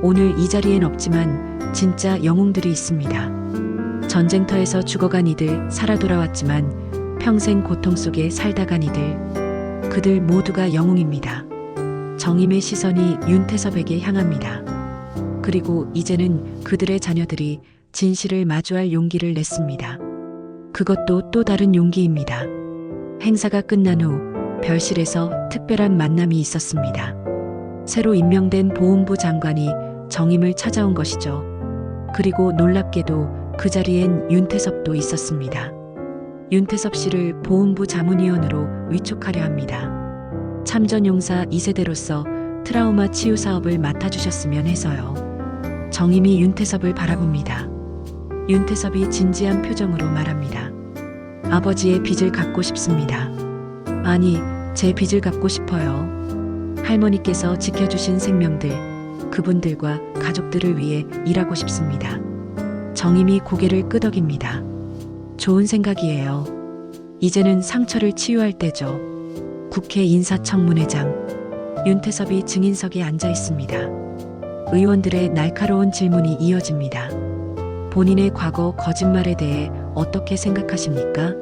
오늘 이 자리엔 없지만 진짜 영웅들이 있습니다. 전쟁터에서 죽어간 이들, 살아 돌아왔지만 평생 고통 속에 살다 간 이들, 그들 모두가 영웅입니다. 정임의 시선이 윤태섭에게 향합니다. 그리고 이제는 그들의 자녀들이 진실을 마주할 용기를 냈습니다. 그것도 또 다른 용기입니다. 행사가 끝난 후 별실에서 특별한 만남이 있었습니다. 새로 임명된 보훈부 장관이 정임을 찾아온 것이죠. 그리고 놀랍게도 그 자리엔 윤태섭도 있었습니다. 윤태섭 씨를 보훈부 자문위원으로 위촉하려 합니다. 참전용사 2세대로서 트라우마 치유 사업을 맡아주셨으면 해서요. 정임이 윤태섭을 바라봅니다. 윤태섭이 진지한 표정으로 말합니다. 아버지의 빚을 갚고 싶습니다. 아니, 제 빚을 갚고 싶어요. 할머니께서 지켜주신 생명들, 그분들과 가족들을 위해 일하고 싶습니다. 정임이 고개를 끄덕입니다. 좋은 생각이에요. 이제는 상처를 치유할 때죠. 국회 인사청문회장. 윤태섭이 증인석에 앉아 있습니다. 의원들의 날카로운 질문이 이어집니다. 본인의 과거 거짓말에 대해 어떻게 생각하십니까?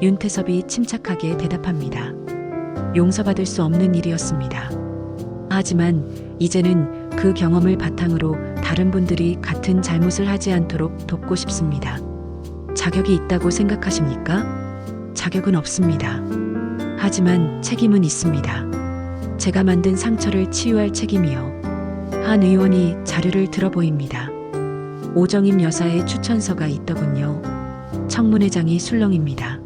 윤태섭이 침착하게 대답합니다. 용서받을 수 없는 일이었습니다. 하지만 이제는 그 경험을 바탕으로 다른 분들이 같은 잘못을 하지 않도록 돕고 싶습니다. 자격이 있다고 생각하십니까? 자격은 없습니다. 하지만 책임은 있습니다. 제가 만든 상처를 치유할 책임이요. 한 의원이 자료를 들어 보입니다. 오정임 여사의 추천서가 있더군요. 청문회장이 술렁입니다.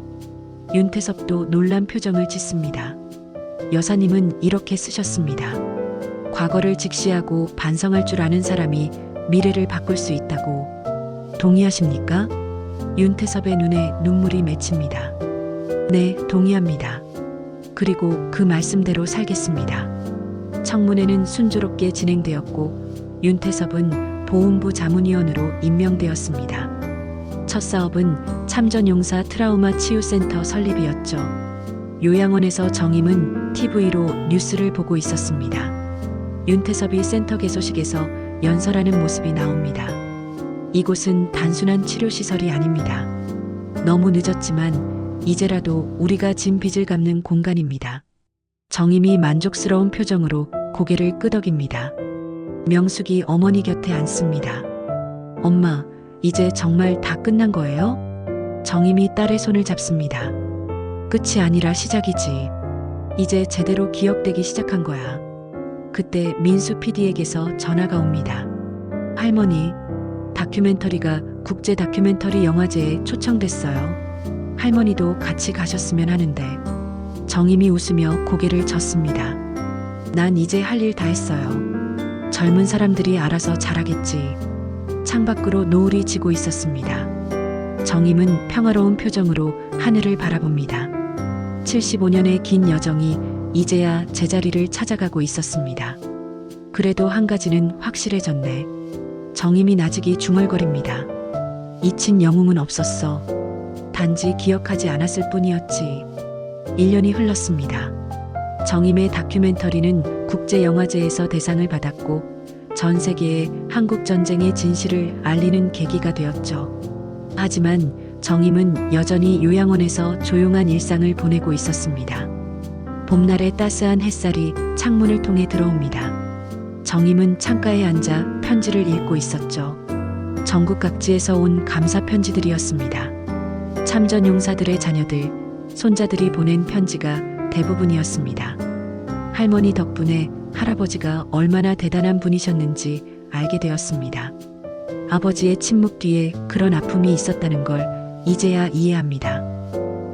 윤태섭도 놀란 표정을 짓습니다. 여사님은 이렇게 쓰셨습니다. 과거를 직시하고 반성할 줄 아는 사람이 미래를 바꿀 수 있다. 필요하다고. 동의하십니까? 윤태섭의 눈에 눈물이 맺힙니다. 네, 동의합니다. 그리고 그 말씀대로 살겠습니다. 청문회는 순조롭게 진행되었고 윤태섭은 보훈부 자문위원으로 임명되었습니다. 첫 사업은 참전용사 트라우마 치유센터 설립이었죠. 요양원에서 정임은 TV로 뉴스를 보고 있었습니다. 윤태섭이 센터 개소식에서 연설하는 모습이 나옵니다. 이곳은 단순한 치료시설이 아닙니다. 너무 늦었지만 이제라도 우리가 진 빚을 갚는 공간입니다. 정임이 만족스러운 표정으로 고개를 끄덕입니다. 명숙이 어머니 곁에 앉습니다. 엄마, 이제 정말 다 끝난 거예요? 정임이 딸의 손을 잡습니다. 끝이 아니라 시작이지. 이제 제대로 기억되기 시작한 거야. 그때 민수 PD에게서 전화가 옵니다. 할머니, 다큐멘터리가 국제 다큐멘터리 영화제에 초청됐어요. 할머니도 같이 가셨으면 하는데. 정임이 웃으며 고개를 젓습니다. 난 이제 할 일 다 했어요. 젊은 사람들이 알아서 잘하겠지. 창밖으로 노을이 지고 있었습니다. 정임은 평화로운 표정으로 하늘을 바라봅니다. 75년의 긴 여정이 이제야 제자리를 찾아가고 있었습니다. 그래도 한 가지는 확실해졌네. 정임이 나직이 중얼거립니다. 잊힌 영웅은 없었어. 단지 기억하지 않았을 뿐이었지. 1년이 흘렀습니다. 정임의 다큐멘터리는 국제영화제에서 대상을 받았고 전 세계에 한국 전쟁의 진실을 알리는 계기가 되었죠. 하지만 정임은 여전히 요양원에서 조용한 일상을 보내고 있었습니다. 봄날의 따스한 햇살이 창문을 통해 들어옵니다. 정임은 창가에 앉아 편지를 읽고 있었죠. 전국 각지에서 온 감사 편지들이었습니다. 참전 용사들의 자녀들, 손자들이 보낸 편지가 대부분이었습니다. 할머니 덕분에 할아버지가 얼마나 대단한 분이셨는지 알게 되었습니다. 아버지의 침묵 뒤에 그런 아픔이 있었다는 걸 이제야 이해합니다.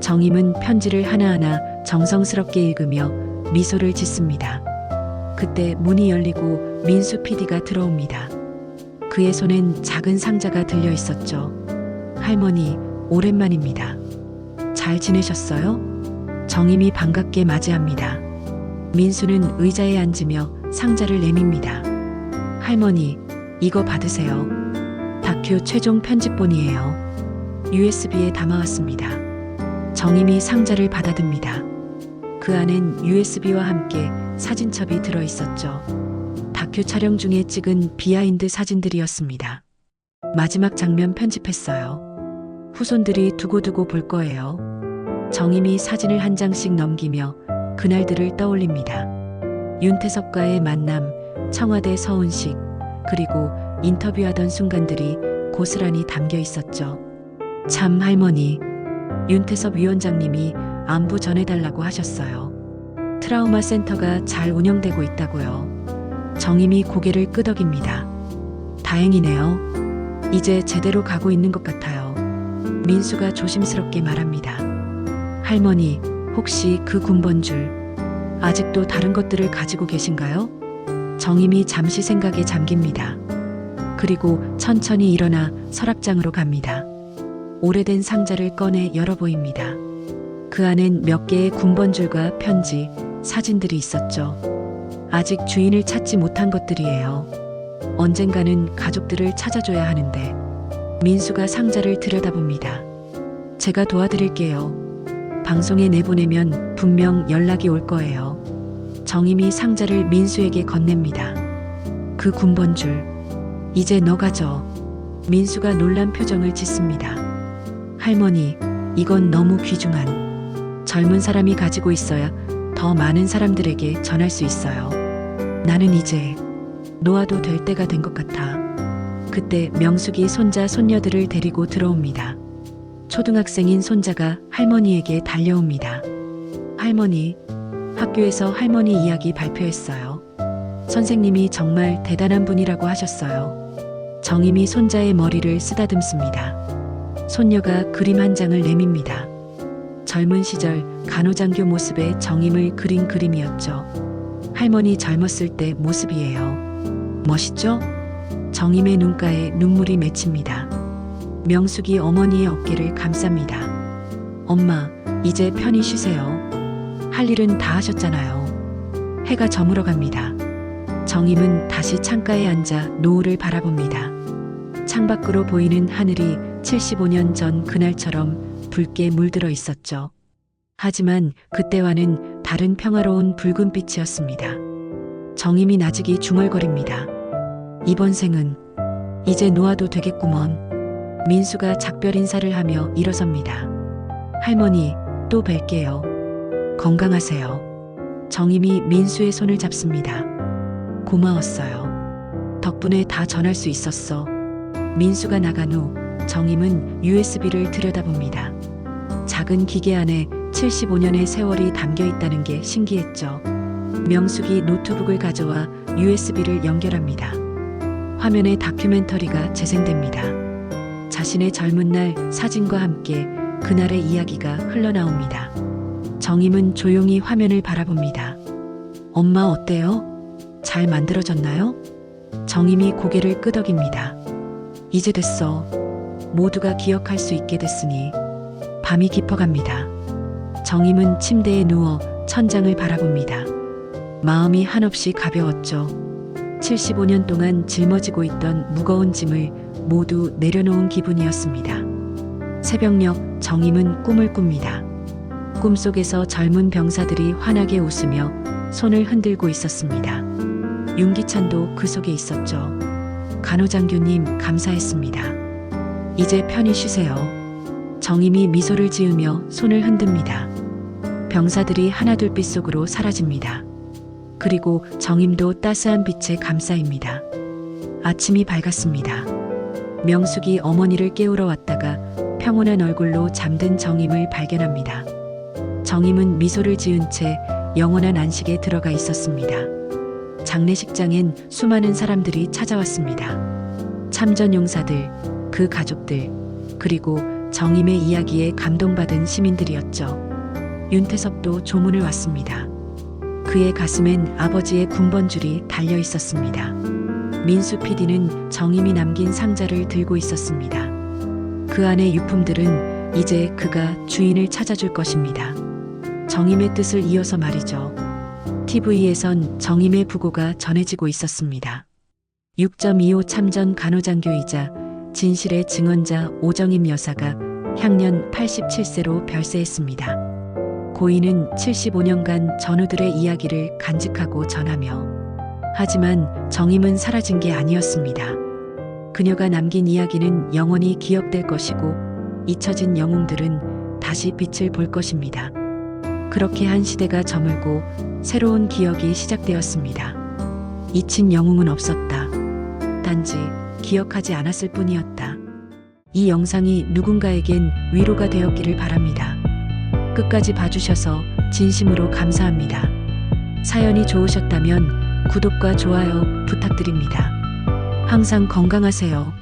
정임은 편지를 하나하나 정성스럽게 읽으며 미소를 짓습니다. 그때 문이 열리고 민수 PD가 들어옵니다. 그의 손엔 작은 상자가 들려 있었죠. 할머니, 오랜만입니다. 잘 지내셨어요? 정임이 반갑게 맞이합니다. 민수는 의자에 앉으며 상자를 내밉니다. 할머니, 이거 받으세요. 다큐 최종 편집본이에요. USB에 담아왔습니다. 정임이 상자를 받아듭니다. 그 안엔 USB와 함께 사진첩이 들어 있었죠. 다큐 촬영 중에 찍은 비하인드 사진들이었습니다. 마지막 장면 편집했어요. 후손들이 두고두고 볼 거예요. 정임이 사진을 한 장씩 넘기며 그날들을 떠올립니다. 윤태섭과의 만남, 청와대 서운식, 그리고 인터뷰하던 순간들이 고스란히 담겨 있었죠. 참 할머니, 윤태섭 위원장님이 안부 전해달라고 하셨어요. 트라우마 센터가 잘 운영되고 있다고요. 정임이 고개를 끄덕입니다. 다행이네요. 이제 제대로 가고 있는 것 같아요. 민수가 조심스럽게 말합니다. 할머니, 혹시 그 군번줄 아직도 다른 것들을 가지고 계신가요? 정임이 잠시 생각에 잠깁니다. 그리고 천천히 일어나 서랍장으로 갑니다. 오래된 상자를 꺼내 열어 보입니다. 그 안엔 몇 개의 군번줄과 편지, 사진들이 있었죠. 아직 주인을 찾지 못한 것들이에요. 언젠가는 가족들을 찾아줘야 하는데. 민수가 상자를 들여다봅니다. 제가 도와드릴게요. 방송에 내보내면 분명 연락이 올 거예요. 정임이 상자를 민수에게 건넵니다. 그 군번줄, 이제 너 가져. 민수가 놀란 표정을 짓습니다. 할머니, 이건 너무 귀중한. 젊은 사람이 가지고 있어야 더 많은 사람들에게 전할 수 있어요. 나는 이제 놓아도 될 때가 된 것 같아. 그때 명숙이 손자, 손녀들을 데리고 들어옵니다. 초등학생인 손자가 할머니에게 달려옵니다. 할머니, 학교에서 할머니 이야기 발표했어요. 선생님이 정말 대단한 분이라고 하셨어요. 정임이 손자의 머리를 쓰다듬습니다. 손녀가 그림 한 장을 내밉니다. 젊은 시절 간호장교 모습의 정임을 그린 그림이었죠. 할머니 젊었을 때 모습이에요. 멋있죠? 정임의 눈가에 눈물이 맺힙니다. 명숙이 어머니의 어깨를 감쌉니다. 엄마, 이제 편히 쉬세요. 할 일은 다 하셨잖아요. 해가 저물어 갑니다. 정임은 다시 창가에 앉아 노을을 바라봅니다. 창밖으로 보이는 하늘이 75년 전 그날처럼 붉게 물들어 있었죠. 하지만 그때와는 다른 평화로운 붉은 빛이었습니다. 정임이 나직이 중얼거립니다. 이번 생은 이제 놓아도 되겠구먼. 민수가 작별 인사를 하며 일어섭니다. 할머니, 또 뵐게요. 건강하세요. 정임이 민수의 손을 잡습니다. 고마웠어요. 덕분에 다 전할 수 있었어. 민수가 나간 후 정임은 USB를 들여다봅니다. 작은 기계 안에 75년의 세월이 담겨 있다는 게 신기했죠. 명숙이 노트북을 가져와 USB를 연결합니다. 화면에 다큐멘터리가 재생됩니다. 자신의 젊은 날 사진과 함께 그날의 이야기가 흘러나옵니다. 정임은 조용히 화면을 바라봅니다. 엄마 어때요? 잘 만들어졌나요? 정임이 고개를 끄덕입니다. 이제 됐어. 모두가 기억할 수 있게 됐으니. 밤이 깊어갑니다. 정임은 침대에 누워 천장을 바라봅니다. 마음이 한없이 가벼웠죠. 75년 동안 짊어지고 있던 무거운 짐을 모두 내려놓은 기분이었습니다. 새벽녘 정임은 꿈을 꿉니다. 꿈속에서 젊은 병사들이 환하게 웃으며 손을 흔들고 있었습니다. 윤기찬도 그 속에 있었죠. 간호장교님 감사했습니다. 이제 편히 쉬세요. 정임이 미소를 지으며 손을 흔듭니다. 병사들이 하나둘빛 속으로 사라집니다. 그리고 정임도 따스한 빛에 감싸입니다. 아침이 밝았습니다. 명숙이 어머니를 깨우러 왔다가 평온한 얼굴로 잠든 정임을 발견합니다. 정임은 미소를 지은 채 영원한 안식에 들어가 있었습니다. 장례식장엔 수많은 사람들이 찾아왔습니다. 참전용사들, 그 가족들, 그리고 정임의 이야기에 감동받은 시민들이었죠. 윤태섭도 조문을 왔습니다. 그의 가슴엔 아버지의 군번줄이 달려 있었습니다. 민수 PD는 정임이 남긴 상자를 들고 있었습니다. 그 안의 유품들은 이제 그가 주인을 찾아줄 것입니다. 정임의 뜻을 이어서 말이죠. TV에선 정임의 부고가 전해지고 있었습니다. 6.25 참전 간호장교이자 진실의 증언자 오정임 여사가 향년 87세로 별세했습니다. 고인은 75년간 전우들의 이야기를 간직하고 전하며, 하지만 정임은 사라진 게 아니었습니다. 그녀가 남긴 이야기는 영원히 기억될 것이고 잊혀진 영웅들은 다시 빛을 볼 것입니다. 그렇게 한 시대가 저물고 새로운 기억이 시작되었습니다. 잊힌 영웅은 없었다. 단지 기억하지 않았을 뿐이었다. 이 영상이 누군가에겐 위로가 되었기를 바랍니다. 끝까지 봐주셔서 진심으로 감사합니다. 사연이 좋으셨다면 구독과 좋아요 부탁드립니다. 항상 건강하세요.